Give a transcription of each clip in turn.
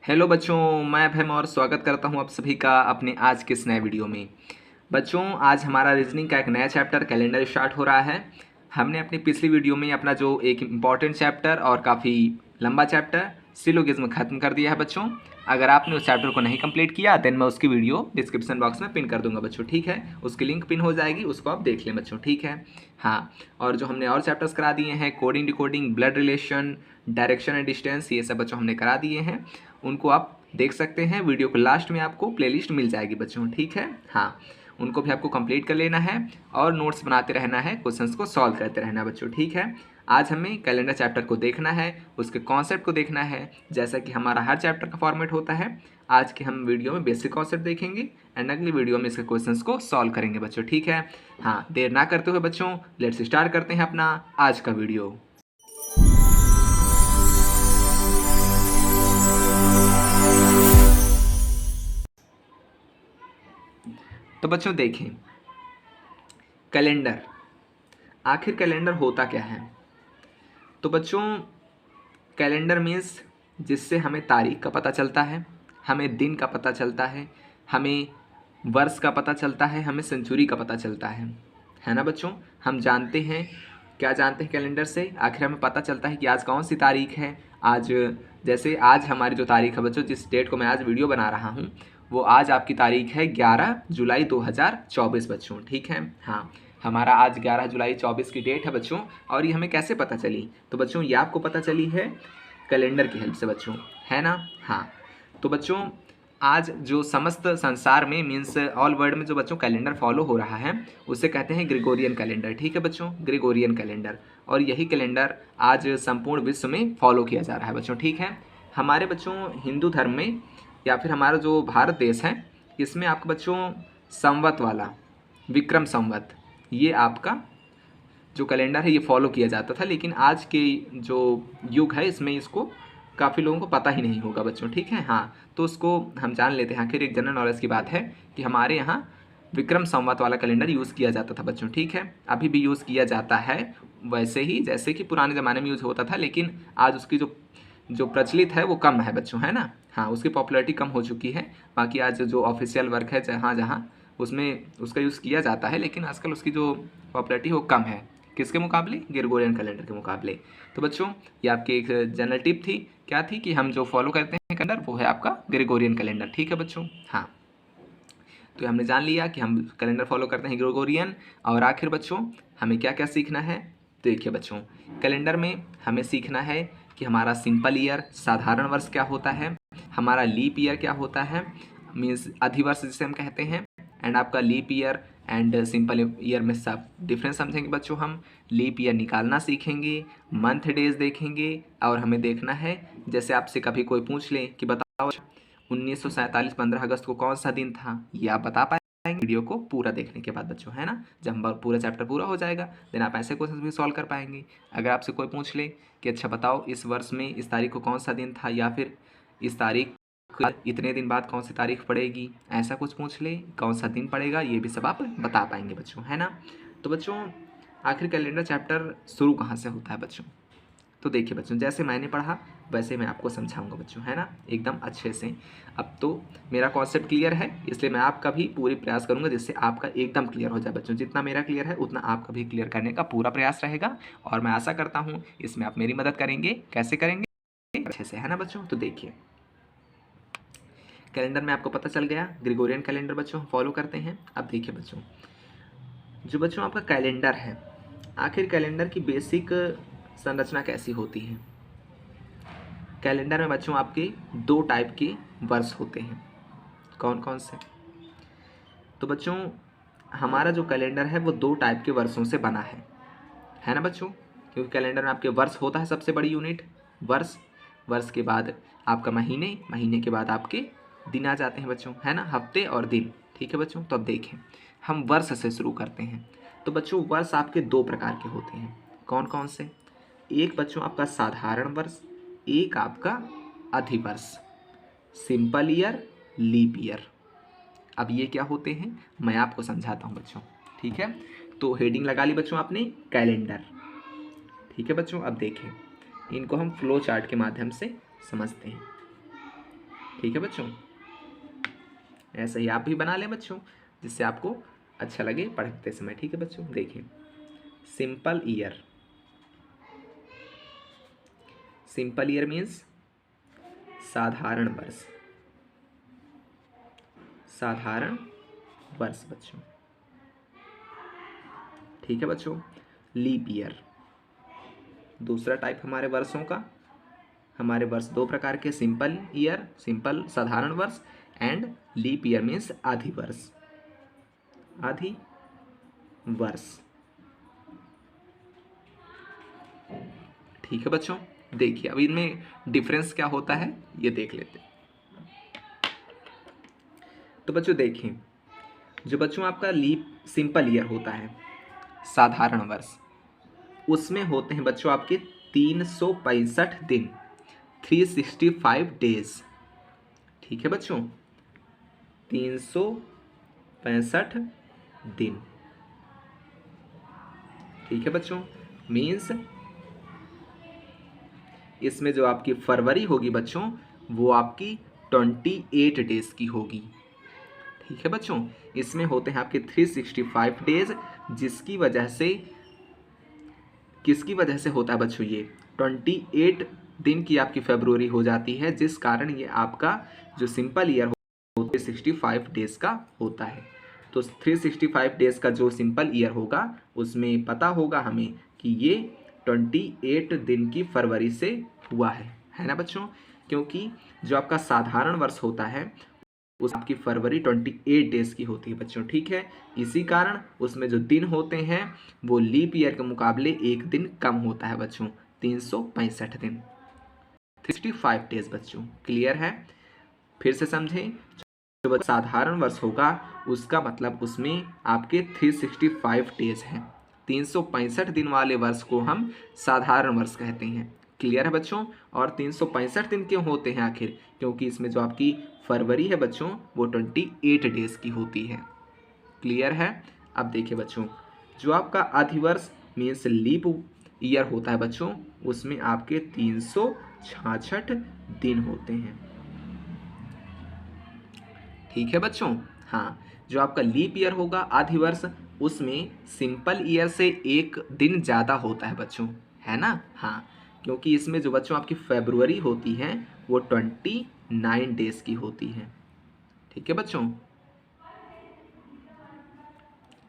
Hello बच्चों, मैं अभय और स्वागत करता हूं आप सभी का अपने आज के इस नए वीडियो में। बच्चों, आज हमारा रीजनिंग का एक नया चैप्टर कैलेंडर स्टार्ट हो रहा है। हमने अपनी पिछली वीडियो में अपना जो एक इम्पॉर्टेंट चैप्टर और काफ़ी लंबा चैप्टर सिलोगिज्म ख़त्म कर दिया है बच्चों। अगर आपने उस चैप्टर को नहीं कंप्लीट किया देन मैं उसकी वीडियो डिस्क्रिप्शन बॉक्स में पिन कर दूंगा बच्चों, ठीक है। उसकी लिंक पिन हो जाएगी, उसको आप देख लें बच्चों, ठीक है। हाँ, और जो हमने और चैप्टर्स करा दिए हैं, coding decoding, blood relation, direction and distance, ये सब बच्चों हमने करा दिए हैं। उनको आप देख सकते हैं, वीडियो को लास्ट में आपको प्लेलिस्ट मिल जाएगी बच्चों, ठीक है। हाँ, उनको भी आपको कंप्लीट कर लेना है और नोट्स बनाते रहना है, क्वेश्चंस को सॉल्व करते रहना है बच्चों, ठीक है। आज हमें कैलेंडर चैप्टर को देखना है, उसके कॉन्सेप्ट को देखना है, जैसा कि हमारा हर चैप्टर का फॉर्मेट होता है। आज के हम वीडियो में बेसिक कॉन्सेप्ट देखेंगे एंड अगली वीडियो में इसके क्वेश्चंस को सॉल्व करेंगे बच्चों, ठीक है। हाँ, देर ना करते हुए बच्चों लेट्स स्टार्ट करते हैं अपना आज का वीडियो। तो बच्चों देखें, कैलेंडर, आखिर कैलेंडर होता क्या है। तो बच्चों, कैलेंडर मीन्स जिससे हमें तारीख का पता चलता है, हमें दिन का पता चलता है, हमें वर्ष का पता चलता है, हमें सेंचुरी का पता चलता है ना बच्चों। हम जानते हैं, क्या जानते हैं कैलेंडर से, आखिर हमें पता चलता है कि आज कौन सी तारीख है। आज जैसे आज हमारी जो तारीख है बच्चों, जिस डेट को मैं आज वीडियो बना रहा हूँ, वो आज आपकी तारीख है 11 जुलाई 2024 बच्चों, ठीक है। हाँ, हमारा आज 11 जुलाई 24 की डेट है बच्चों। और ये हमें कैसे पता चली, तो बच्चों ये आपको पता चली है कैलेंडर की हेल्प से बच्चों, है ना। हाँ, तो बच्चों आज जो समस्त संसार में मीन्स ऑल वर्ल्ड में जो बच्चों कैलेंडर फॉलो हो रहा है उसे कहते हैं ग्रेगोरियन कैलेंडर, ठीक है बच्चों, ग्रेगोरियन कैलेंडर। और यही कैलेंडर आज संपूर्ण विश्व में फॉलो किया जा रहा है बच्चों, ठीक है। हमारे बच्चों हिंदू धर्म में या फिर हमारा जो भारत देश है, इसमें आपको बच्चों संवत वाला विक्रम संवत, ये आपका जो कैलेंडर है ये फॉलो किया जाता था। लेकिन आज के जो युग है इसमें इसको काफ़ी लोगों को पता ही नहीं होगा बच्चों, ठीक है। हाँ, तो उसको हम जान लेते हैं। आखिर एक जनरल नॉलेज की बात है कि हमारे यहाँ विक्रम संवत वाला कैलेंडर यूज़ किया जाता था बच्चों, ठीक है। अभी भी यूज़ किया जाता है वैसे ही जैसे कि पुराने ज़माने में यूज़ होता था, लेकिन आज उसकी जो जो प्रचलित है वो कम है बच्चों, है ना। हाँ, उसकी पॉपुलैरिटी कम हो चुकी है। बाकी आज जो ऑफिशियल वर्क है जहाँ जहाँ उसमें उसका यूज़ किया जाता है, लेकिन आजकल उसकी जो पॉपुलैरिटी है वो कम है, किसके मुकाबले, ग्रेगोरियन कैलेंडर के मुकाबले। तो बच्चों ये आपकी एक जनरल टिप थी, क्या थी कि हम जो फॉलो करते हैं कैलेंडर वो है आपका ग्रेगोरियन कैलेंडर, ठीक है बच्चों। हाँ, तो हमने जान लिया कि हम कैलेंडर फॉलो करते हैं ग्रेगोरियन। और आखिर बच्चों हमें क्या क्या सीखना है, तो देखिए बच्चों कैलेंडर में हमें सीखना है कि हमारा सिंपल ईयर साधारण वर्ष क्या होता है, हमारा लीप ईयर क्या होता है, मीन्स अधिवर्ष जिसे हम कहते हैं, एंड आपका leap year and simple year में सब डिफरेंस समझेंगे बच्चों। हम लीप ईयर निकालना सीखेंगे, मंथ डेज देखेंगे, और हमें देखना है जैसे आपसे कभी कोई पूछ ले कि बताओ 1947 15 अगस्त को कौन सा दिन था, ये आप बता पाएंगे वीडियो को पूरा देखने के बाद बच्चों, है ना। जब हम पूरा चैप्टर पूरा हो जाएगा देन आप ऐसे क्वेश्चन भी सॉल्व कर पाएंगे। अगर आपसे कोई पूछ ले कि अच्छा बताओ इस वर्ष में इस तारीख को कौन सा दिन था, या फिर इस तारीख इतने दिन बाद कौन सी तारीख पड़ेगी, ऐसा कुछ पूछ ले कौन सा दिन पड़ेगा, ये भी सब आप बता पाएंगे बच्चों, है ना। तो बच्चों आखिर कैलेंडर चैप्टर शुरू कहाँ से होता है बच्चों, तो देखिए बच्चों जैसे मैंने पढ़ा वैसे मैं आपको समझाऊंगा बच्चों, है ना, एकदम अच्छे से। अब तो मेरा कॉन्सेप्ट क्लियर है, इसलिए मैं आपका भी पूरी प्रयास करूंगा जिससे आपका एकदम क्लियर हो जाए बच्चों। जितना मेरा क्लियर है उतना आपका भी क्लियर करने का पूरा प्रयास रहेगा, और मैं आशा करता हूँ इसमें आप मेरी मदद करेंगे। कैसे करेंगे, अच्छे से, है ना बच्चों। तो देखिए कैलेंडर में आपको पता चल गया ग्रेगोरियन कैलेंडर बच्चों फॉलो करते हैं। अब देखिए बच्चों, जो बच्चों आपका कैलेंडर है, आखिर कैलेंडर की बेसिक संरचना कैसी होती है। कैलेंडर में बच्चों आपके दो टाइप के वर्ष होते हैं, कौन कौन से, तो बच्चों हमारा जो कैलेंडर है वो दो टाइप के वर्षों से बना है ना बच्चों। क्योंकि कैलेंडर में आपके वर्ष होता है सबसे बड़ी यूनिट, वर्ष, वर्ष के बाद आपका महीने, महीने के बाद आपके दिन आ जाते हैं बच्चों, है ना, हफ्ते और दिन, ठीक है बच्चों। तो अब देखें हम वर्ष से शुरू करते हैं। तो बच्चों वर्ष आपके दो प्रकार के होते हैं, कौन कौन से, एक बच्चों आपका साधारण वर्ष, एक आपका अधिवर्ष, सिंपल ईयर, लीप ईयर। अब ये क्या होते हैं मैं आपको समझाता हूँ बच्चों, ठीक है। तो हेडिंग लगा ली बच्चों आपने कैलेंडर, ठीक है बच्चों। अब देखें इनको हम फ्लो चार्ट के माध्यम से समझते हैं। ठीक है बच्चों, ऐसा ही आप भी बना लें बच्चों, जिससे आपको अच्छा लगे पढ़ते समय। ठीक है बच्चों, देखिए simple year, simple year means साधारण वर्ष, साधारण वर्ष बच्चों। ठीक है बच्चों, लीप ईयर दूसरा टाइप हमारे वर्षों का। हमारे वर्ष दो प्रकार के, सिंपल ईयर, सिंपल साधारण वर्ष, एंड लीप ईयर मीन्स आधी वर्ष, आधी वर्ष। ठीक है बच्चों, देखिए अब इनमें डिफरेंस क्या होता है ये देख लेते हैं। तो बच्चों देखिए, जो बच्चों आपका लीप सिंपल ईयर होता है, साधारण वर्ष, उसमें होते हैं बच्चों आपके 365 दिन, 365 डेज। ठीक है बच्चों, 365 दिन। ठीक है बच्चों, मीन्स इसमें जो आपकी फरवरी होगी बच्चों, वो आपकी 28 डेज की होगी। ठीक है बच्चों, इसमें होते हैं आपके 365 डेज, जिसकी वजह से, किसकी वजह से होता है बच्चों, ये 28 दिन की आपकी फरवरी हो जाती है, जिस कारण ये आपका जो सिंपल ईयर होता है 365 डेज का होता है। तो 365 डेज का जो सिंपल ईयर होगा, उसमें पता होगा हमें कि ये 28 दिन की फरवरी से हुआ है ना बच्चों। क्योंकि जो आपका साधारण वर्ष होता है उस आपकी फरवरी 28 डेज की होती है बच्चों। ठीक है, इसी कारण उसमें जो दिन होते हैं वो लीप ईयर के मुकाबले एक दिन कम होता है बच्चों, 365 दिन, 365 डेज बच्चों। क्लियर है? फिर से समझें, जो साधारण वर्ष होगा उसका मतलब उसमें आपके 365 डेज हैं, 365 दिन वाले वर्ष को हम साधारण वर्ष कहते हैं। क्लियर है बच्चों? और 365 दिन क्यों होते हैं आखिर? क्योंकि इसमें जो आपकी फरवरी है बच्चों वो 28 डेज की होती है। क्लियर है? अब देखिए बच्चों, जो आपका अधिवर्ष मीन्स लीप ईयर होता है बच्चों, उसमें आपके 366 दिन होते हैं। ठीक है बच्चों, हाँ, जो आपका लीप ईयर होगा अधिवर्ष, उसमें सिंपल ईयर से एक दिन ज़्यादा होता है बच्चों, है ना? हाँ, क्योंकि इसमें जो बच्चों आपकी फरवरी होती है वो 29 डेज की होती है। ठीक है बच्चों,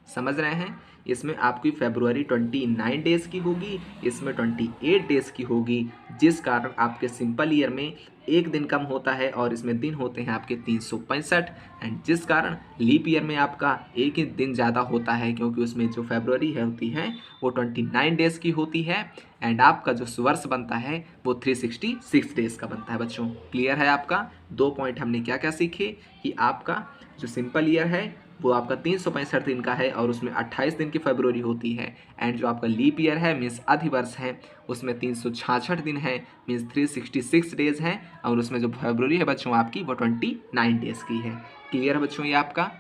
समझ रहे हैं? इसमें आपकी फरवरी 29 डेज की होगी, इसमें 28 डेज की होगी, जिस कारण आपके सिंपल ईयर में एक दिन कम होता है और इसमें दिन होते हैं आपके 365, एंड जिस कारण लीप ईयर में आपका एक ही दिन ज़्यादा होता है, क्योंकि उसमें जो फरवरी है होती है वो 29 डेज की होती है, एंड आपका जो वर्ष बनता है वो 366 डेज का बनता है बच्चों। क्लियर है आपका? दो पॉइंट हमने क्या क्या सीखे, कि आपका जो सिंपल ईयर है वो आपका 365 दिन का है और उसमें 28 दिन की फरवरी होती है, एंड जो आपका लीप ईयर है मीन्स अधिवर्ष है, उसमें 366 दिन है मीन्स 366 डेज हैं, और उसमें जो फरवरी है बच्चों आपकी वो 29 डेज की है। क्लियर है बच्चों ये आपका?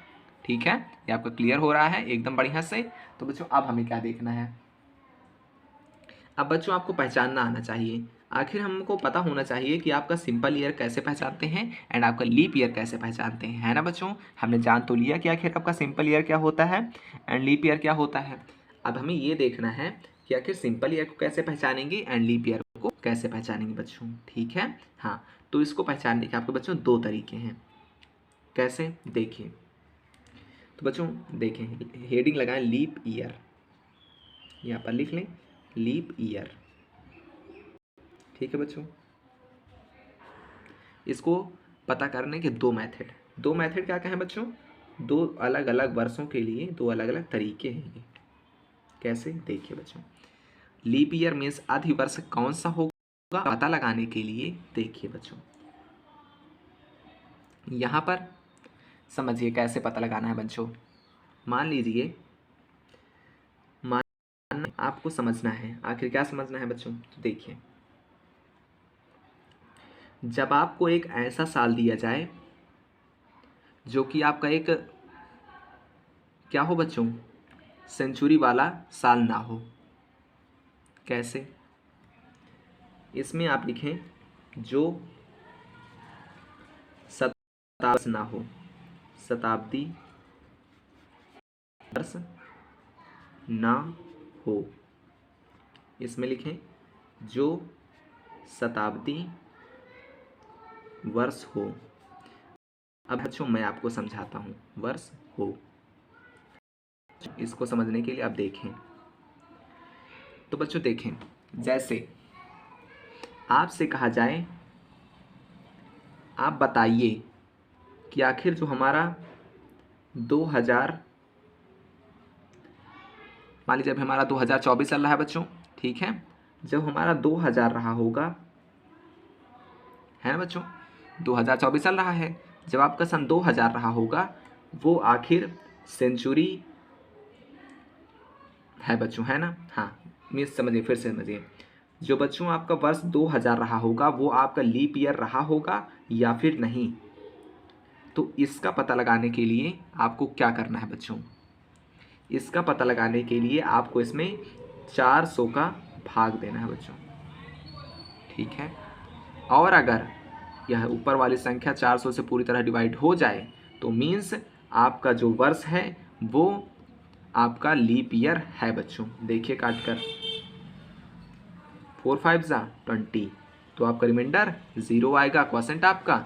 ठीक है, ये आपका क्लियर हो रहा है एकदम बढ़िया से। तो बच्चों अब हमें क्या देखना है, अब बच्चों आपको पहचानना आना चाहिए, आखिर हमको पता होना चाहिए कि आपका सिंपल ईयर कैसे पहचानते हैं एंड आपका लीप ईयर कैसे पहचानते हैं, है ना बच्चों? हमने जान तो लिया कि आखिर आपका सिंपल ईयर क्या होता है एंड लीप ईयर क्या होता है। अब हमें ये देखना है कि आखिर सिंपल ईयर को कैसे पहचानेंगे एंड लीप ईयर को कैसे पहचानेंगे बच्चों। ठीक है, हाँ, तो इसको पहचानने के आपके बच्चों दो तरीके हैं। कैसे? देखिए, तो बच्चों देखें, हेडिंग लगाएं लीप ईयर, यहाँ पर लिख लें लीप ईयर। ठीक है बच्चों, इसको पता करने के दो मेथड क्या कहें बच्चों, दो अलग अलग वर्षों के लिए दो अलग अलग तरीके हैं ये। कैसे? देखिए बच्चों, लीप ईयर मीन्स अधिवर्ष कौन सा होगा पता लगाने के लिए, देखिए बच्चों यहाँ पर समझिए कैसे पता लगाना है बच्चों। मान लीजिए, आपको समझना है, आखिर क्या समझना है बच्चों, तो देखिए, जब आपको एक ऐसा साल दिया जाए जो कि आपका एक क्या हो बच्चों, सेंचुरी वाला साल ना हो। कैसे? इसमें आप लिखें जो वर्ष ना हो, शताब्दी वर्ष ना हो, इसमें लिखें जो शताब्दी वर्ष हो। अब बच्चों मैं आपको समझाता हूँ, वर्ष हो, इसको समझने के लिए आप देखें। तो बच्चों देखें, जैसे आपसे कहा जाए, आप बताइए कि आखिर जो हमारा 2000, मान लीजिए अभी हमारा 2024 चल रहा है बच्चों, ठीक है, जब हमारा 2000 रहा होगा, है ना बच्चों, 2024 चल रहा है, जब आपका सन 2000 रहा होगा, वो आखिर सेंचुरी है बच्चों, है ना। हाँ मिस समझिए, फिर से समझिए, जो बच्चों आपका वर्ष 2000 रहा होगा वो आपका लीप ईयर रहा होगा या फिर नहीं। तो इसका पता लगाने के लिए आपको क्या करना है बच्चों, इसका पता लगाने के लिए आपको इसमें 400 का भाग देना है बच्चों, ठीक है। और अगर यह ऊपर वाली संख्या 400 से पूरी तरह डिवाइड हो जाए तो मीन्स आपका जो वर्ष है वो आपका लीप ईयर है बच्चों। देखिए काट कर, 4 5 जा 20, तो आपका रिमाइंडर 0 आएगा। क्वोशेंट आपका,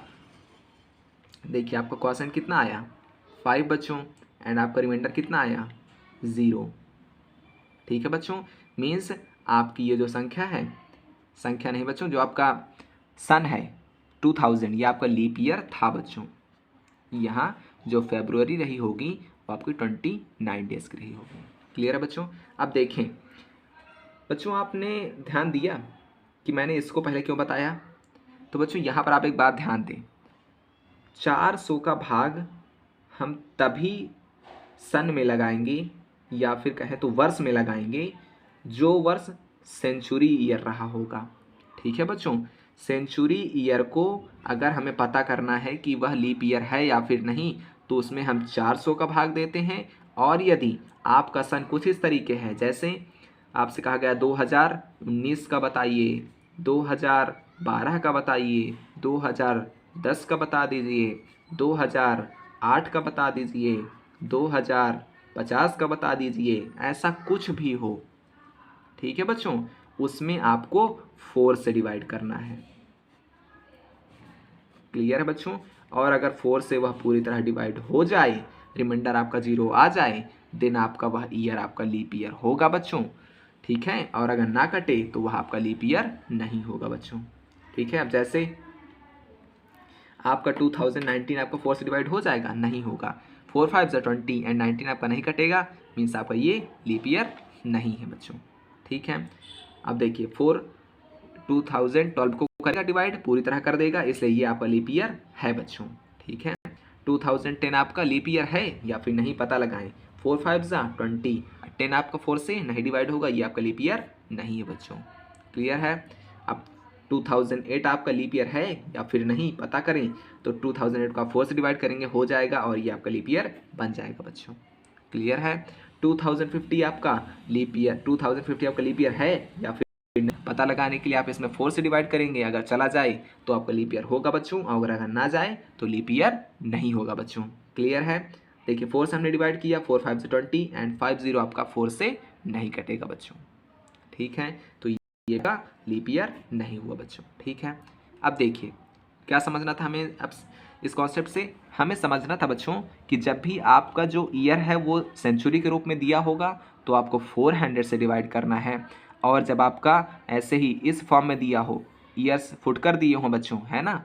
देखिए आपका क्वोशेंट कितना आया 5 बच्चों, एंड आपका रिमाइंडर कितना आया 0, ठीक है बच्चों। मीन्स आपकी ये जो संख्या है, संख्या नहीं बच्चों, जो आपका सन है 2000, ये आपका लीप ईयर था बच्चों। यहाँ जो फरवरी रही होगी वो आपकी 29 डेज की रही होगी। क्लियर है बच्चों। अब देखें बच्चों, आपने ध्यान दिया कि मैंने इसको पहले क्यों बताया। तो बच्चों यहाँ पर आप एक बात ध्यान दें, 400 का भाग हम तभी सन में लगाएंगे या फिर कहें तो वर्ष में लगाएंगे जो वर्ष सेंचुरी ईयर रहा होगा, ठीक है बच्चों। सेंचुरी ईयर को अगर हमें पता करना है कि वह लीप ईयर है या फिर नहीं, तो उसमें हम 400 का भाग देते हैं। और यदि आपका सन कुछ इस तरीके है, जैसे आपसे कहा गया 2019 का बताइए, 2012 का बताइए, 2010 का बता दीजिए, 2008 का बता दीजिए, 2050 का बता दीजिए, ऐसा कुछ भी हो, ठीक है बच्चों, उसमें आपको 4 से डिवाइड करना है। क्लियर है बच्चों। और अगर 4 से वह पूरी तरह डिवाइड हो जाए, रिमाइंडर आपका 0 आ जाए, देन आपका वह ईयर आपका लीप ईयर होगा बच्चों, ठीक है। और अगर ना कटे तो वह आपका लीप ईयर नहीं होगा बच्चों, ठीक है। अब जैसे आपका 2019 आपका 4 से डिवाइड हो जाएगा, नहीं होगा, 4 5 जा 20 एंड 19 आपका नहीं कटेगा, मीन्स आपका ये लीप ईयर नहीं है बच्चों, ठीक है। अब देखिए 4 2012 को करेगा डिवाइड, पूरी तरह कर देगा, इसलिए ये आपका लीप ईयर है बच्चों, ठीक है। 2010 आपका लीप ईयर है या फिर नहीं, पता लगाएं। 4 5 जा 20, 10 आपका 4 से नहीं डिवाइड होगा, ये आपका लीप ईयर नहीं है बच्चों। क्लियर है। अब 2008 आपका लीप ईयर है या फिर नहीं, पता करें। तो 2008 का 4 से डिवाइड करेंगे, हो जाएगा, और ये आपका लीप ईयर बन जाएगा बच्चों। क्लियर है। 2050 आपका लीप ईयर, 2050 आपका लीप ईयर है या फिर पता लगाने के लिए आप इसमें 4 से डिवाइड करेंगे, अगर चला जाए तो आपका लीप ईयर होगा बच्चों, और अगर ना जाए तो लीप ईयर नहीं होगा बच्चों। क्लियर है। देखिए 4 से हमने डिवाइड किया, 4 5 से 20 एंड 50 आपका 4 से नहीं कटेगा बच्चों, ठीक है। तो ये का लीप ईयर नहीं हुआ बच्चों, ठीक है। अब देखिए क्या समझना था हमें, अब इस कॉन्सेप्ट से हमें समझना था बच्चों कि जब भी आपका जो ईयर है वो सेंचुरी के रूप में दिया होगा तो आपको 400 से डिवाइड करना है, और जब आपका ऐसे ही इस फॉर्म में दिया हो, ईयर्स फुटकर दिए हों बच्चों, है ना,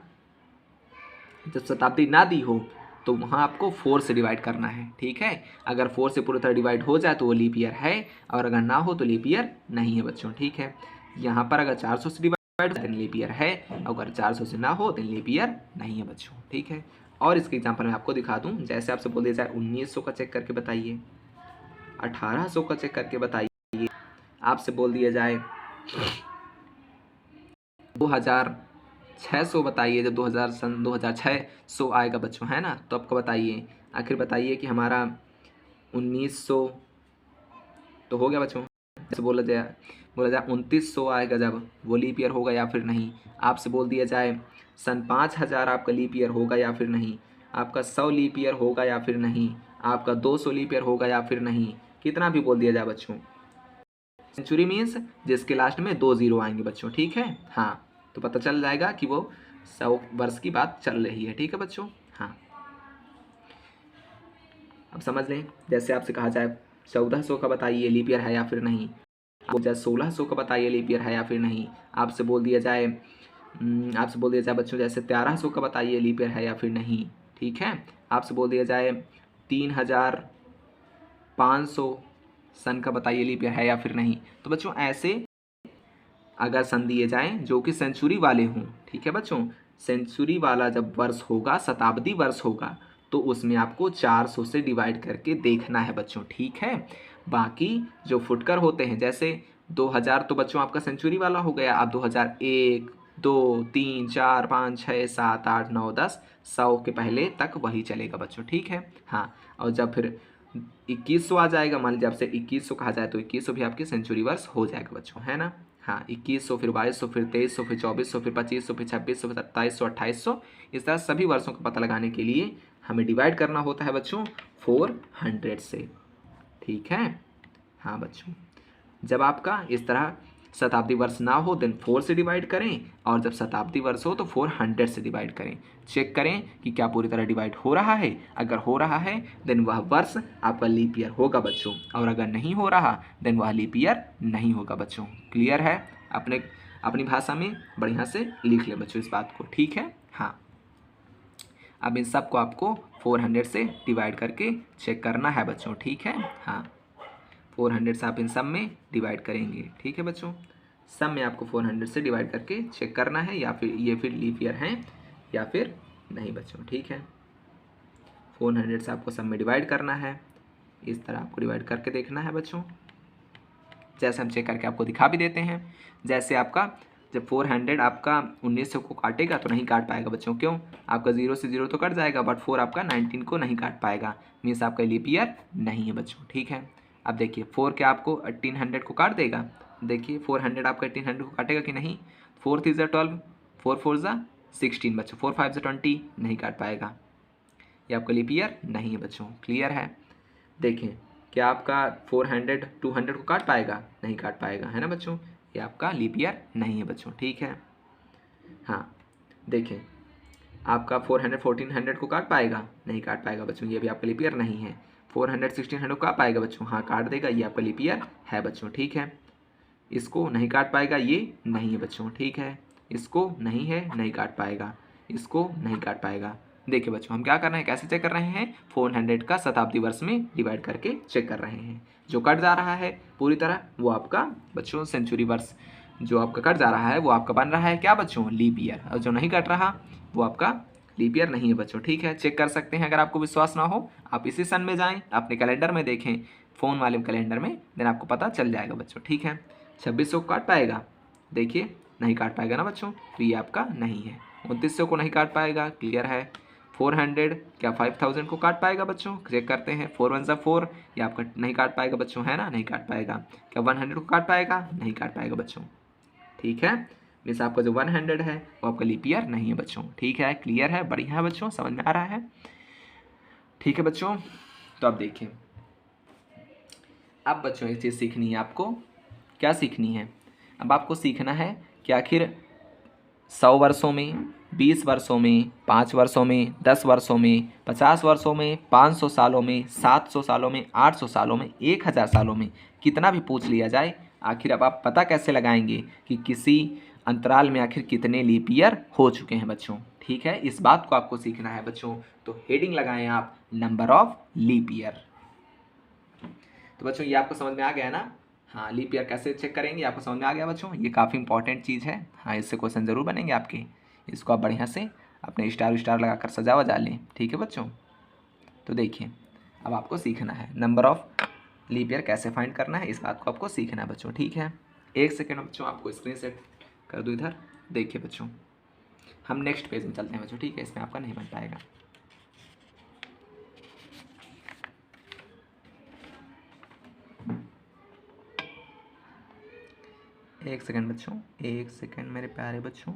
जब शताब्दी ना दी हो तो वहाँ आपको 4 से डिवाइड करना है, ठीक है। अगर 4 से पूरी तरह डिवाइड हो जाए तो वो लीप ईयर है, और अगर ना हो तो लीप ईयर नहीं है बच्चों, ठीक है। यहाँ पर अगर 400 से डिवाइड तो लीप ईयर है, अगर 400 से ना हो तो लीप ईयर नहीं है बच्चों, ठीक है। और इसके एग्जाम्पल मैं आपको दिखा दूँ, जैसे आपसे बोल दिया जाए 1900 का चेक करके बताइए, 1800 का चेक करके बताइए, आपसे बोल दिया जाए 2600 बताइए, जब 2000 सन 2600 आएगा बच्चों, है ना, तो आपको बताइए, आखिर बताइए कि हमारा 1900 तो हो गया बच्चों। जैसे बोला जाए 2900 आएगा, जब वो लीप ईयर होगा या फिर नहीं। आपसे बोल दिया जाए सन 5000 आपका लीप ईयर होगा या फिर नहीं, आपका 100 लीप ईयर होगा या फिर नहीं, आपका 200 लीप ईयर होगा या फिर नहीं, कितना भी बोल दिया जाए बच्चों। सेंचुरी मीन्स जिसके लास्ट में 2 जीरो आएंगे बच्चों, ठीक है। हाँ, तो पता चल जाएगा कि वो 100 वर्ष की बात चल रही है, ठीक है बच्चों। हाँ, अब समझ लें, जैसे आपसे कहा जाए 1400 का बताइए लीप ईयर है या फिर नहीं, आपको जाए 1600 का बताइए लीप ईयर है या फिर नहीं, आपसे बोल दिया जाए बच्चों जैसे 1300 का बताइए लीप ईयर है या फिर नहीं, ठीक है। आपसे बोल दिया जाए 3500 सन का बताइए लीप ईयर है या फिर नहीं। तो बच्चों ऐसे अगर सन दिए जाएं जो कि सेंचुरी वाले हों, ठीक है बच्चों, सेंचुरी वाला जब वर्ष होगा, शताब्दी वर्ष होगा, तो उसमें आपको 400 से डिवाइड करके देखना है बच्चों, ठीक है। बाकी जो फुटकर होते हैं, जैसे 2000 तो बच्चों आपका सेंचुरी वाला हो गया, अब 2001, 2, 3, 4, 5, 6, 7, 8, 9, 10, 100 के पहले तक वही चलेगा बच्चों, ठीक है। हाँ, और जब फिर 2100 आ जाएगा, मान लीजिए आपसे 2100 कहा जाए, तो 2100 भी आपकी सेंचुरी वर्ष हो जाएगा बच्चों, है ना। हाँ, 2100, फिर 2200, फिर 2300, फिर 2400, फिर 2500, फिर 2600, फिर 2700, 2800, इस तरह सभी वर्षों का पता लगाने के लिए हमें डिवाइड करना होता है बच्चों 400 से, ठीक है। हाँ बच्चों, जब आपका इस तरह शताब्दी वर्ष ना हो देन 4 से डिवाइड करें, और जब शताब्दी वर्ष हो तो 400 से डिवाइड करें। चेक करें कि क्या पूरी तरह डिवाइड हो रहा है, अगर हो रहा है देन वह वर्ष आपका लीप ईयर होगा बच्चों, और अगर नहीं हो रहा देन वह लीप ईयर नहीं होगा बच्चों। क्लियर है? अपनी भाषा में बढ़िया से लिख ले बच्चों इस बात को, ठीक है। हाँ, अब इन सब को आपको 400 से डिवाइड करके चेक करना है बच्चों, ठीक है। हाँ, 400 से आप इन सब में डिवाइड करेंगे, ठीक है बच्चों। सब में आपको 400 से डिवाइड करके चेक करना है, या फिर ये फिर लीप ईयर हैं या फिर नहीं बच्चों, ठीक है। 400 से आपको सब में डिवाइड करना है, इस तरह आपको डिवाइड करके देखना है बच्चों, जैसे हम चेक करके आपको दिखा भी देते हैं। जैसे आपका जब 400 आपका 1900 को काटेगा तो नहीं काट पाएगा बच्चों, क्यों? आपका 0 से 0 तो कट जाएगा, बट 4 आपका 19 को नहीं काट पाएगा, मीन्स आपका लीप ईयर नहीं है बच्चों, ठीक है। अब देखिए 4 क्या आपको 1800 को काट देगा? देखिए 400 आपका 1800 को काटेगा कि नहीं? 4 3 ज़ा 12, 4 4 ज़ा 16 बच्चों, 4 5 ज़ा 20, नहीं काट पाएगा, ये आपका लीप ईयर नहीं है बच्चों। क्लियर है? देखें, क्या आपका 400 200 को काट पाएगा? नहीं काट पाएगा, है ना बच्चों, ये आपका लीप ईयर नहीं है बच्चों, ठीक है। हाँ, देखें, आपका 400 1400 को काट पाएगा? नहीं काट पाएगा बच्चों, ये भी आपका लीप ईयर नहीं है। 400 1600 को काट पाएगा बच्चों? हाँ काट देगा, ये आपका लीप ईयर है बच्चों, ठीक है। इसको नहीं काट पाएगा, ये नहीं है बच्चों, ठीक है। इसको नहीं है, नहीं काट पाएगा, इसको नहीं काट पाएगा। देखिए बच्चों, हम क्या कर रहे हैं, कैसे चेक कर रहे हैं? 400 का शताब्दी वर्ष में डिवाइड करके चेक कर रहे हैं। जो कट जा रहा है पूरी तरह वो आपका बच्चों सेंचुरी वर्ष, जो आपका कट जा रहा है वो आपका बन रहा है क्या बच्चों? Leap year. और जो नहीं कट रहा वो आपका लीप ईयर नहीं है बच्चों, ठीक है। चेक कर सकते हैं, अगर आपको विश्वास ना हो आप इसी सन में जाएं, अपने कैलेंडर में देखें, फ़ोन वाले कैलेंडर में, देन आपको पता चल जाएगा बच्चों, ठीक है। 2600 को काट पाएगा? देखिए नहीं काट पाएगा ना बच्चों, तो ये आपका नहीं है। 2900 को नहीं काट पाएगा, क्लियर है। 400 क्या 5000 को काट पाएगा बच्चों? चेक करते हैं, 4 1 ज़ा 4, ये आपका नहीं काट पाएगा बच्चों, है ना, नहीं काट पाएगा। क्या 100 को काट पाएगा? नहीं काट पाएगा बच्चों, ठीक है। मीन्स आपका जो 100 है वो आपका लीप ईयर नहीं है बच्चों, ठीक है। क्लियर है? बढ़िया है बच्चों, समझ में आ रहा है, ठीक है बच्चों। तो अब देखिए, अब बच्चों एक चीज़ सीखनी है आपको। क्या सीखनी है? अब आपको सीखना है कि आखिर 100 वर्षों में, 20 वर्षों में, 5 वर्षों में, 10 वर्षों में, 50 वर्षों में, 500 सालों में, 700 सालों में, 800 सालों में, 1000 सालों में, कितना भी पूछ लिया जाए, आखिर अब आप पता कैसे लगाएंगे कि किसी अंतराल में आखिर कितने लीप ईयर हो चुके हैं बच्चों, ठीक है। इस बात को आपको सीखना है बच्चों। तो हेडिंग लगाएं आप, नंबर ऑफ लीप ईयर। तो बच्चों ये आपको समझ में आ गया ना? हाँ, लीप ईयर कैसे चेक करेंगे आपको समझ में आ गया बच्चों, ये काफ़ी इंपॉर्टेंट चीज़ है। हाँ, इससे क्वेश्चन ज़रूर बनेंगे आपके, इसको आप बढ़िया से अपने स्टार स्टार लगा कर सजा वजा लें, ठीक है बच्चों। तो देखिए, अब आपको सीखना है नंबर ऑफ लीप ईयर कैसे फाइंड करना है, इस बात को आपको सीखना है बच्चों, ठीक है। एक सेकेंड बच्चों, आपको स्क्रीन सेट कर दूँ इधर। देखिए बच्चों, हम नेक्स्ट पेज में चलते हैं बच्चों, ठीक है, इसमें आपका नहीं बन पाएगा। एक सेकंड बच्चों, एक सेकंड मेरे प्यारे बच्चों।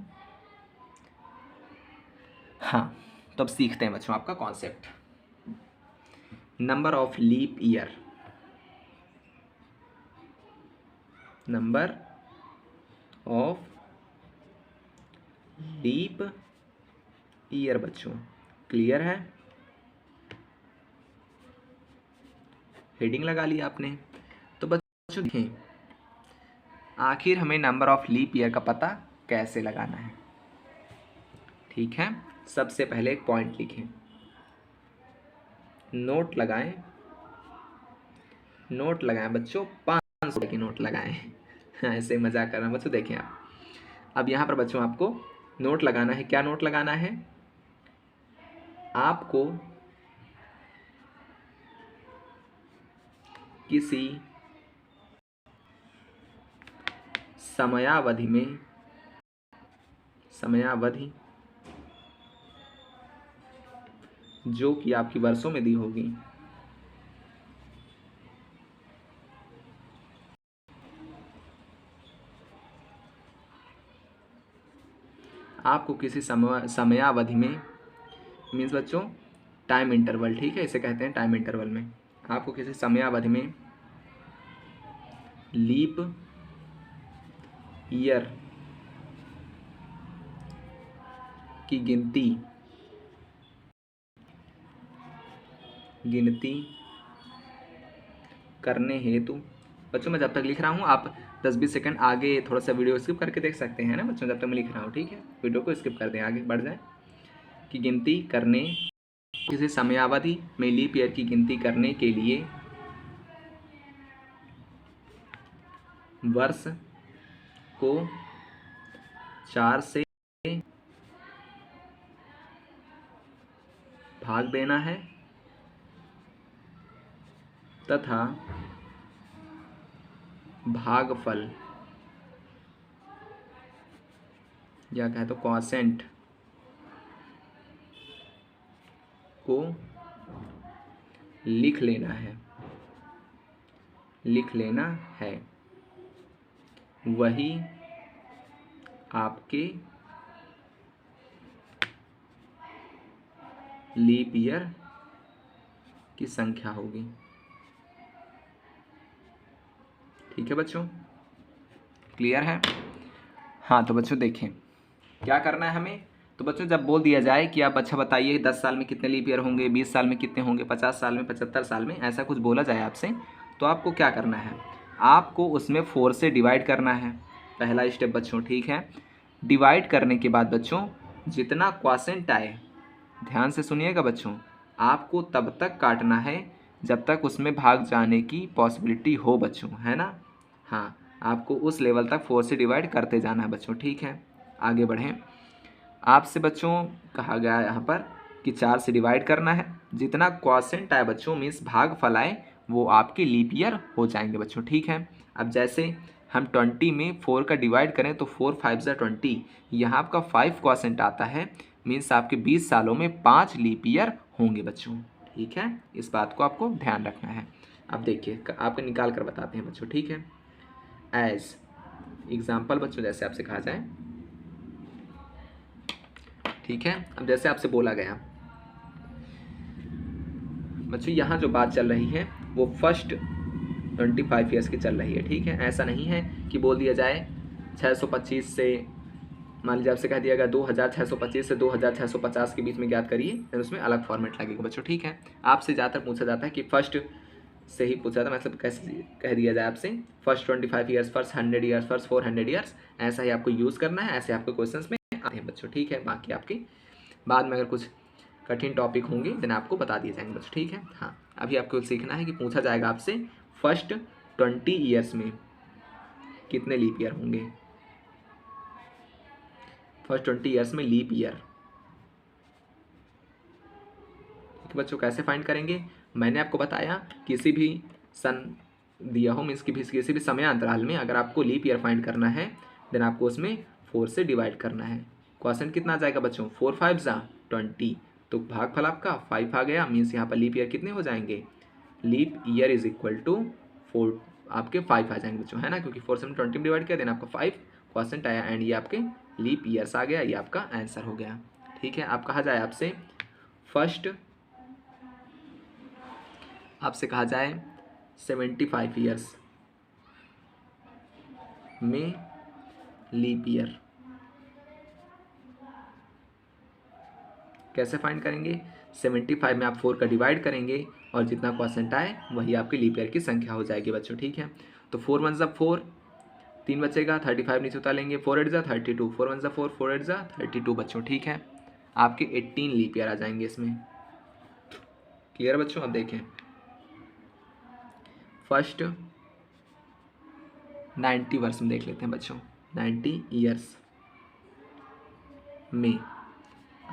हाँ, तो अब सीखते हैं बच्चों आपका concept. Number of leap year, number of leap year बच्चों, क्लियर है? हेडिंग लगा लिया आपने। तो बच्चों देखें, आखिर हमें नंबर ऑफ लीप ईयर का पता कैसे लगाना है। ठीक है, सबसे पहले एक पॉइंट लिखें, नोट लगाएं, नोट लगाएं बच्चों, 500 के नोट लगाएं। ऐसे मजाक कर रहा हूं बच्चों। देखें आप, अब यहाँ पर बच्चों आपको नोट लगाना है। क्या नोट लगाना है? आपको किसी समयावधि में, समयावधि जो कि आपकी वर्षों में दी होगी, आपको किसी समयावधि में, मीन्स बच्चों टाइम इंटरवल, ठीक है, इसे कहते हैं टाइम इंटरवल में, आपको किसी समयावधि में लीप ईयर की गिनती करने हेतु, बच्चों मैं जब तक लिख रहा हूँ आप 10-20 सेकंड आगे थोड़ा सा वीडियो स्किप करके देख सकते हैं ना बच्चों, जब तक मैं लिख रहा हूँ। ठीक है, वीडियो को स्किप कर दें, आगे बढ़ जाए। कि गिनती करने, किसी समयावधि में लीप ईयर की गिनती करने के लिए वर्ष को 4 से भाग देना है तथा भागफल या कहे तो क्वोशेंट को लिख लेना है, लिख लेना है। वही आपके लीप ईयर की संख्या होगी। ठीक है बच्चों, क्लियर है? हाँ, तो बच्चों देखें क्या करना है हमें। तो बच्चों जब बोल दिया जाए कि आप अच्छा बताइए 10 साल में कितने लीप ईयर होंगे, 20 साल में कितने होंगे, 50 साल में, 75 साल में, ऐसा कुछ बोला जाए आपसे, तो आपको क्या करना है, आपको उसमें 4 से डिवाइड करना है, पहला स्टेप बच्चों। ठीक है, डिवाइड करने के बाद बच्चों जितना क्वोशेंट आए, ध्यान से सुनिएगा बच्चों, आपको तब तक काटना है जब तक उसमें भाग जाने की पॉसिबिलिटी हो बच्चों, है ना? हाँ, आपको उस लेवल तक 4 से डिवाइड करते जाना है बच्चों। ठीक है, आगे बढ़ें। आपसे बच्चों कहा गया है यहाँ पर कि 4 से डिवाइड करना है, जितना क्वोशेंट आए बच्चों, मीन्स भागफल आए, वो आपके लीप ईयर हो जाएंगे बच्चों। ठीक है, अब जैसे हम 20 में 4 का डिवाइड करें तो 4 5 ज़ा 20, यहाँ आपका 5 क्वोशेंट आता है, मीन्स आपके 20 सालों में 5 लीप ईयर होंगे बच्चों। ठीक है, इस बात को आपको ध्यान रखना है। अब देखिए आपको निकाल कर बताते हैं बच्चों। ठीक है, एज एग्जाम्पल बच्चों जैसे आपसे कहा जाए, ठीक है, अब जैसे आपसे बोला गया बच्चों, यहाँ जो बात चल रही है वो फर्स्ट 25 ईयर्स की चल रही है। ठीक है, ऐसा नहीं है कि बोल दिया जाए 625 से, मान लीजिए आपसे कह दिया गया 2625 से 2650 के बीच में ज्ञात करिए, फिर उसमें अलग फॉर्मेट लगेगा बच्चों। ठीक है, आपसे ज़्यादातर पूछा जाता है कि फर्स्ट से ही पूछा था, मतलब कैसे कह दिया जाए आपसे first 25 years, first 100 years, first 400 years, ऐसा ही आपको यूज़ करना है, ऐसे आपको क्वेश्चंस में आते हैं बच्चों। ठीक है, बाकी आपके बाद में अगर कुछ कठिन टॉपिक होंगे देन आपको बता दिए जाएंगे बच्चों। ठीक है, हाँ, अभी आपको सीखना है कि पूछा जाएगा आपसे फर्स्ट 20 ईयर्स में कितने लीप ईयर होंगे, फर्स्ट 20 ईयर्स में लीप ईयर। ठीक है बच्चों, कैसे फाइंड करेंगे? मैंने आपको बताया किसी भी सन दिया हो, मीन्स किसी भी समय अंतराल में अगर आपको लीप ईयर फाइंड करना है देन आपको उसमें 4 से डिवाइड करना है। क्वेश्चन कितना आ जाएगा बच्चों, 4 5 ज़ा 20, तो भागफल आपका 5 आ गया, मीन्स यहाँ पर लीप ईयर कितने हो जाएंगे, leap year is equal to 4, आपके 5 आ जाएंगे बच्चों, है ना, क्योंकि 4 से 20 में डिवाइड किया देन आपका 5 क्वेश्चन आया, एंड ये आपके लीप ईयर्स आ गया, ये आपका आंसर हो गया। ठीक है, आप कहा जाए आपसे फर्स्ट आपसे कहा जाए 75 ईयर्स में लीप ईयर कैसे फाइंड करेंगे? 75 में आप 4 का डिवाइड करेंगे और जितना क्वोशेंट आए वही आपकी लीप ईयर की संख्या हो जाएगी बच्चों, ठीक है। तो 4 1 ज़ा 4, 3 बचेगा, 35 नीचे उतारेंगे, 4 8 ज़ा 32, 4 1 ज़ा 4, 4 8 ज़ा 32 बच्चों, ठीक है। आपके 18 लीप ईयर आ जाएंगे इसमें। क्लियर बच्चों? अब देखें, फर्स्ट 90 वर्ष में देख लेते हैं बच्चों। 90 ईयर्स में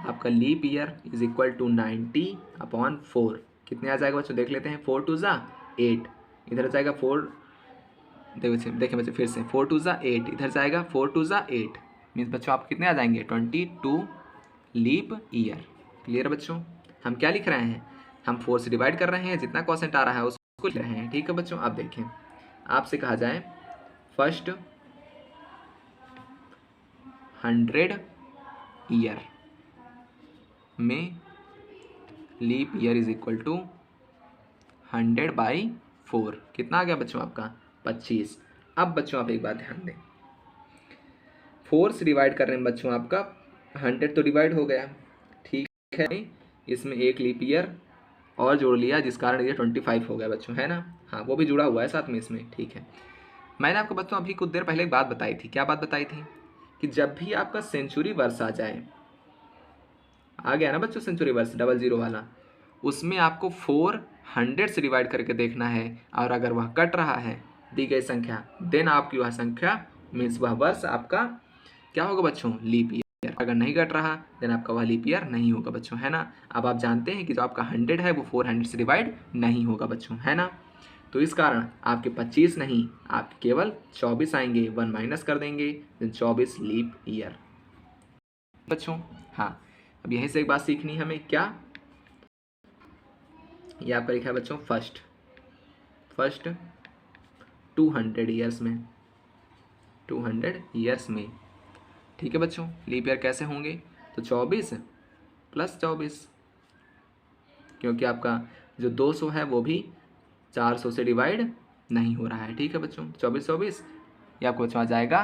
आपका leap year is equal to 90/4 कितने आ जाएगा बच्चों? देख लेते हैं। 4 2 ज़ा 8, इधर जाएगा 4, देखें बच्चों फिर से 4 2 ज़ा 8, इधर जाएगा 4 2 ज़ा 8, मीन्स बच्चों आप कितने आ जाएंगे? 22 लीप ईयर। क्लियर बच्चों? हम क्या लिख रहे हैं? हम 4 से डिवाइड कर रहे हैं, जितना क्वोशेंट आ रहा है उसको लिख रहे हैं, ठीक है बच्चों। आप देखें, आपसे कहा जाए फर्स्ट 100 ईयर में leap year is equal to 100/4 कितना आ गया बच्चों? आपका 25। अब बच्चों आप एक बात ध्यान दें, 4 से डिवाइड कर रहे हैं बच्चों, आपका 100 तो डिवाइड हो गया, ठीक है। इसमें एक लीप ईयर और जोड़ लिया जिस कारण ये 25 हो गया बच्चों, है ना। हाँ, वो भी जुड़ा हुआ है साथ में इसमें, ठीक है। मैंने आपको बच्चों अभी कुछ देर पहले एक बात बताई थी। क्या बात बताई थी? कि जब भी आपका सेंचुरी वर्ष आ जाए, आ गया ना बच्चों सेंचुरी वर्ष 00 वाला, उसमें आपको 400 से डिवाइड करके देखना है, और अगर वह कट रहा है दी गई संख्या, देन आपकी वह संख्या मीन्स वह वर्ष आपका क्या होगा बच्चों? Leap year. अगर नहीं कट रहा देन आपका वह लीप ईयर नहीं होगा बच्चों, है ना। अब आप जानते हैं कि जो आपका 100 है वो 400 से डिवाइड नहीं होगा बच्चों, है ना। तो इस कारण आपके 25 नहीं, आपके केवल 24 आएंगे, 1 माइनस कर देंगे, देन 24 लीप ईयर बच्चों। हाँ, अब यहीं से एक बात सीखनी है हमें, क्या? ये आपका लिखा है बच्चों फर्स्ट 200 ईयर्स में, 200 ईयर्स में, ठीक है बच्चों। लीप ईयर कैसे होंगे? तो 24 + 24, क्योंकि आपका जो 200 है वो भी 400 से डिवाइड नहीं हो रहा है, ठीक है बच्चों। 24 24 ये आपको बच्चों आ जाएगा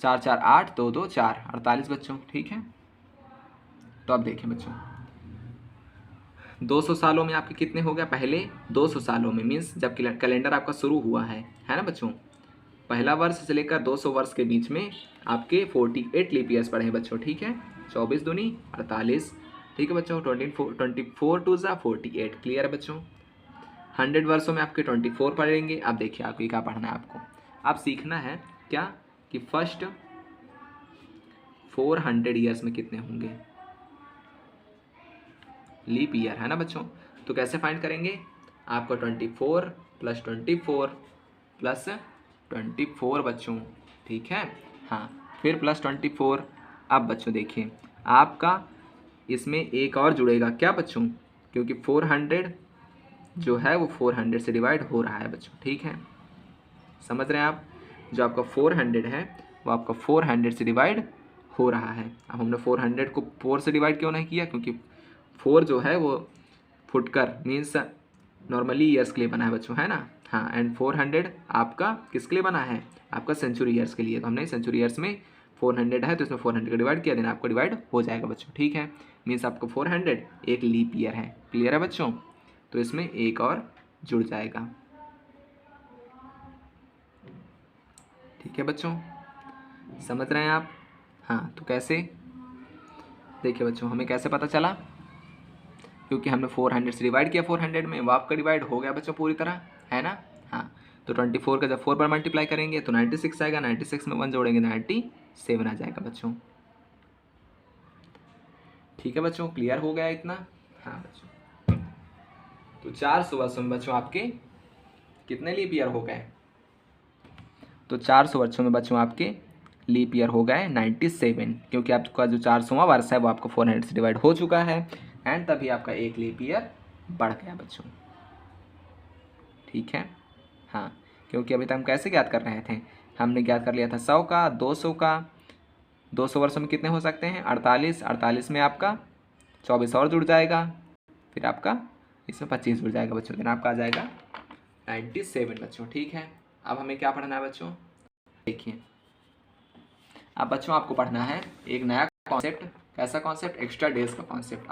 4 4 8 2 2 4 48 बच्चों, ठीक है। तो अब देखें बच्चों, 200 सालों में आपके कितने हो गया? पहले 200 सालों में मीन्स जब कैलेंडर आपका शुरू हुआ है ना बच्चों, पहला वर्ष से लेकर 200 वर्ष के बीच में आपके 48 लीप ईयर्स पड़े हैं बच्चों, ठीक है। 24 दूनी 48, ठीक है बच्चों। 24 2 ज़ा 48, क्लियर है बच्चों। 100 वर्षों में आपके 24 पढ़ेंगे। अब देखिए आपको क्या पढ़ना है, आपको आप सीखना है क्या कि फर्स्ट 400 ईयर्स में कितने होंगे लीप ईयर, है ना बच्चों। तो कैसे फाइंड करेंगे? आपको 24 + 24 + 24 बच्चों, ठीक है। हाँ, फिर +24। अब बच्चों देखिए, आपका इसमें एक और जुड़ेगा, क्या बच्चों? क्योंकि 400 जो है वो 400 से डिवाइड हो रहा है बच्चों, ठीक है। समझ रहे हैं आप? जो आपका 400 है वो आपका 400 से डिवाइड हो रहा है। अब हमने 400 को 4 से डिवाइड क्यों नहीं किया? क्योंकि 4 जो है वो फुटकर मीन्स नॉर्मली ईयर्स के लिए बना है बच्चों, है ना। हाँ, एंड 400 आपका किसके लिए बना है? आपका सेंचुरी ईयर्स के लिए। तो हमने सेंचुरी ईयर्स में 400 है तो इसमें 400 का डिवाइड किया, देन आपको डिवाइड हो जाएगा बच्चों, ठीक है। मीन्स आपको 400 एक लीप ईयर है, क्लियर है बच्चों। तो इसमें एक और जुड़ जाएगा, ठीक है बच्चों। समझ रहे हैं आप? हाँ, तो कैसे? देखिए बच्चों, हमें कैसे पता चला? क्योंकि हमने 400 से डिवाइड किया, 400 में वो आपका डिवाइड हो गया बच्चों पूरी तरह, है ना। हाँ, तो 24 का जब 4 पर मल्टीप्लाई करेंगे तो 96 आएगा, 96 में 1 जोड़ेंगे 97 आ जाएगा बच्चों, ठीक है बच्चों। क्लियर हो गया इतना? हाँ बच्चों, तो 400 वर्षों में बच्चों आपके कितने लीप ईयर हो गए? तो 400 वर्षों में बच्चों आपके लीप ईयर हो गए 97, क्योंकि आपका जो 400वां वर्ष है वो आपको 400 से डिवाइड हो चुका है, एंड तभी आपका एक लीप ईयर बढ़ गया बच्चों, ठीक है। हाँ, क्योंकि अभी तक हम कैसे ज्ञात कर रहे थे? हमने ज्ञात कर लिया था 100 का, 200 का। 200 वर्षों में कितने हो सकते हैं? 48, 48 में आपका 24 और जुड़ जाएगा, फिर आपका इसमें 25 जुड़ जाएगा बच्चों, देन आपका आ जाएगा 97 बच्चों। ठीक है, अब हमें क्या पढ़ना है बच्चों, देखिए अब बच्चों आपको पढ़ना है एक नया कॉन्सेप्ट। कैसा कॉन्सेप्ट, एक्स्ट्रा डेज का कॉन्सेप्ट।